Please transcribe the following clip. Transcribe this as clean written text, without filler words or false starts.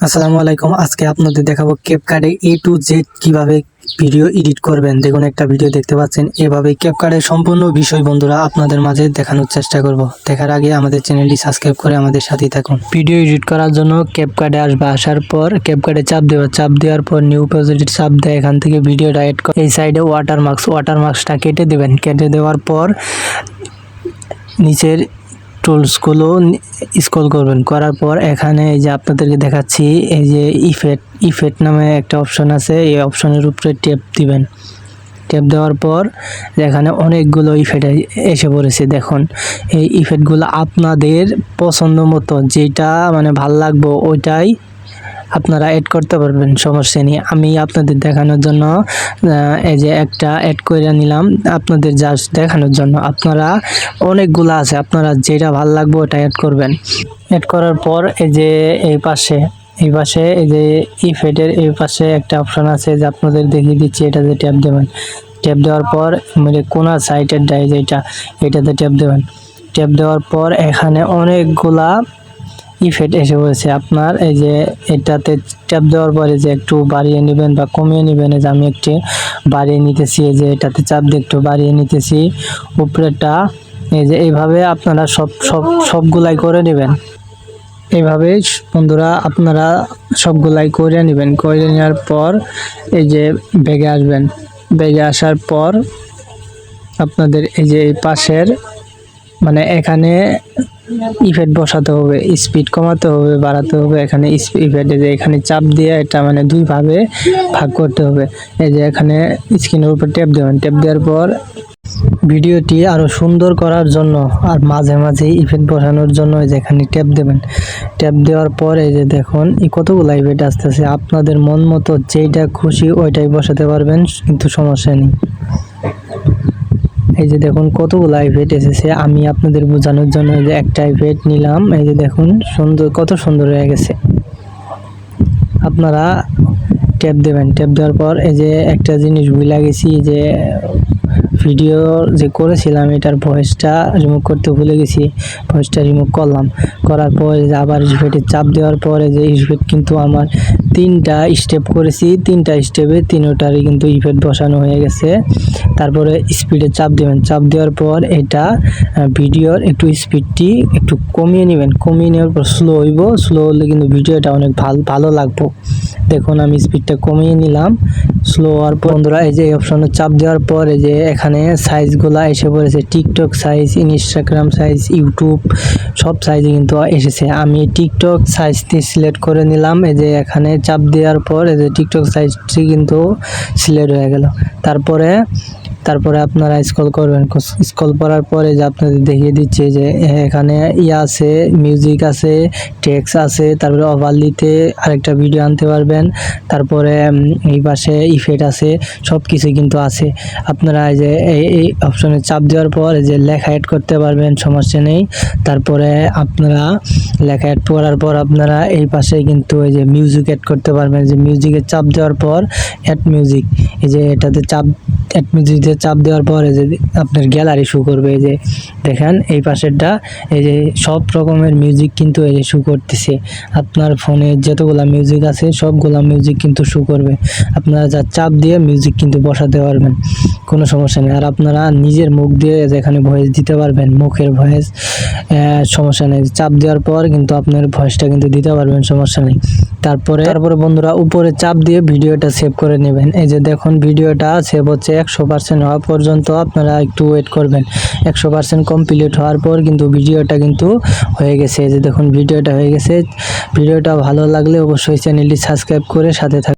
আসসালামু আলাইকুম। আজকে আপনাদের দেখাবো ক্যাপকাটে A to Z কিভাবে ভিডিও এডিট করবেন। দেখুন একটা ভিডিও দেখতে পাচ্ছেন, এভাবে ক্যাপকাটের সম্পূর্ণ বিষয় বন্ধুরা আপনাদের মাঝে দেখানোর চেষ্টা করব। দেখার আগে আমাদের চ্যানেলটি সাবস্ক্রাইব করে আমাদের সাথেই থাকুন। ভিডিও এডিট করার জন্য ক্যাপকাটে আসবে, আসার পর ক্যাপকাটে চাপ দেওয়ার পর নিউ প্রজেক্টে চাপ দেয়, এখান থেকে ভিডিওটা এড করে এই সাইডে ওয়াটারমার্কসটা কেটে দেবেন। কেটে দেওয়ার পর নিচের টুলসগুলো স্ক্রল করবেন, করার পর এখানে এই যে আপনাদেরকে দেখাচ্ছি, এই যে ইফেক্ট নামে একটা অপশন আছে, এই অপশনের উপরে ট্যাপ দিবেন। ট্যাপ দেওয়ার পর এখানে অনেকগুলো ইফেক্ট এসে পড়েছে। দেখুন এই ইফেক্টগুলো আপনাদের পছন্দ মতো যেটা মানে ভাল লাগবে ওইটাই আপনারা অ্যাড করতে পারবেন, সমস্যা নেই। আমি আপনাদের দেখানোর জন্য এই যে একটা অ্যাড করে নিলাম আপনাদের জাস্ট দেখানোর জন্য। আপনারা অনেকগুলো আছে, আপনারা যেটা ভালো লাগবে ওটা অ্যাড করবেন। অ্যাড করার পর এই যে এই পাশে এই যে ইফেক্টের এই পাশে একটা অপশন আছে, যে আপনাদের দেখিয়ে দিচ্ছি, এটাতে ট্যাপ দেবেন। ট্যাপ দেওয়ার পর মানে কোনা সাইটের ডাই এটাতে ট্যাপ দেবেন। ট্যাপ দেওয়ার পর এখানে অনেকগুলা ইফেক্ট এসে পড়েছে। আপনার এই যে এটাতে ট্যাপ দেওয়ার পরে যে একটু বাড়িয়ে নেবেন বা কমিয়ে নেবেন, এই যে আমি একটু বাড়িয়ে নিতেছি, এই যে এটাতে চাপ দিয়ে একটু বাড়িয়ে নিতেছি উপরেটা। এই যে এইভাবে আপনারা সবগুলাই করে নেবেন। এইভাবে বন্ধুরা আপনারা সবগুলাই করে নেবেন। করে নেওয়ার পর এই যে ব্যাগে আসবেন। ব্যাগে আসার পর আপনাদের এই যে পাশের মানে এখানে ইফেক্ট বসাতে হবে, স্পিড কমাতে হবে, বাড়াতে হবে। এখানে ইফেক্ট যে এখানে চাপ দিয়ে এটা মানে দুই ভাবে ভাগ করতে হবে। এই যে এখানে স্ক্রিনের উপর ট্যাপ দেবেন। ট্যাপ দেওয়ার পর ভিডিওটি আরো সুন্দর করার জন্য আর মাঝে মাঝে ইফেক্ট বসানোর জন্য এই যে এখানে ট্যাপ দেবেন। ট্যাপ দেওয়ার পর এই যে দেখুন কতগুলো ইফেক্ট আসতেছে, আপনাদের মন মতো যেটা খুশি ওইটাই বসাতে পারবেন, কিন্তু সমস্যা নেই। এই যে দেখুন কতগুলো ইফেক্ট এসেছে। আমি আপনাদের বোঝানোর জন্য যে একটা ইফেক্ট নিলাম, এই যে দেখুন কত সুন্দর হয়ে গেছে। আপনারা ট্যাপ দেবেন। ট্যাপ দেওয়ার পর এই যে একটা জিনিস ভুলে গেছি, যে ভিডিও যে করেছিলাম এটার ভয়েসটা রিমুভ করতে ভুলে গেছি। ভয়েসটা রিমুভ করলাম, করার পর আবার ইফেক্টে চাপ দেওয়ার পরে যে ইফেক্ট কিন্তু আমার 3টা স্টেপ করেছি, 3টা স্টেপে 3টারই কিন্তু ইফেক্ট বসানো হয়ে গেছে। তারপরে স্পিডে চাপ দেবেন। চাপ দেওয়ার পর এটা ভিডিওর একটু স্পিডটি একটু কমিয়ে নেবেন। কমিয়ে নেওয়ার পর স্লো হইব, স্লো হলে কিন্তু ভিডিওটা অনেক ভালো লাগবে। দেখুন আমি স্পিডটা কমিয়ে নিলাম। স্লো হওয়ার পর বন্ধুরা এই যে অপশনে চাপ দেওয়ার পর এই যে এখানে সাইজগুলা এসে পড়েছে, TikTok size, Instagram size, YouTube সব সাইজে কিন্তু এসেছে। আমি টিকটক সাইজটি সিলেক্ট করে নিলাম। এই যে এখানে চাপ দেওয়ার পর এই যে টিকটক সাইজটি কিন্তু সিলেক্ট হয়ে গেল। তারপরে আপনারা স্ক্রল করবেন। স্ক্রল করার পরে যে আপনাদের দেখিয়ে দিচ্ছে যে এখানে আছে, মিউজিক আছে, টেক্সট আছে, তারপরে ওভারলিতে আরেকটা ভিডিও আনতে পারবেন। তারপরে এই পাশে ইফেক্ট আছে, সব কিছু কিন্তু আছে। আপনারা এই যে এই অপশনে চাপ দেওয়ার পর যে লেখা অ্যাড করতে পারবেন, সমস্যা নেই। তারপরে আপনারা লেখা অ্যাড করার পর আপনারা এই পাশে কিন্তু এই যে মিউজিক অ্যাড করতে পারবেন। যে মিউজিকে চাপ দেওয়ার পর অ্যাড মিউজিক, এই যে এটাতে অ্যাড মিউজিকে চাপ দেওয়ার পর এই যে আপনার গ্যালারি শো করবে। এই যে দেখেন এই পাশেরটা, এই যে সব রকমের মিউজিক কিন্তু এই যে শো করতেছে। আপনার ফোনে যতগুলা মিউজিক আছে সবগুলা মিউজিক কিন্তু শো করবে। আপনারা যা চাপ দিয়ে মিউজিক কিন্তু বসাতে পারবেন, কোনো সমস্যা নেই। আর আপনারা নিজের মুখ দিয়ে যেখানে ভয়েস দিতে পারবেন, মুখের ভয়েস, সমস্যা নেই। চাপ দেওয়ার পর কিন্তু আপনার ভয়েসটা কিন্তু দিতে পারবেন, সমস্যা নেই। তারপরে বন্ধুরা উপরে চাপ দিয়ে ভিডিওটা সেভ করে নেবেন। এই যে দেখুন ভিডিওটা সেভ হচ্ছে। 100% হওয়া পর্যন্ত আপনারা একটু ওয়েট করবেন। 100% কমপ্লিট হওয়ার পর কিন্তু ভিডিওটা কিন্তু হয়ে গেছে। এই যে দেখুন ভিডিওটা হয়ে গেছে। ভিডিওটা ভালো লাগলে অবশ্যই চ্যানেলটি সাবস্ক্রাইব করে সাথে থাকবেন।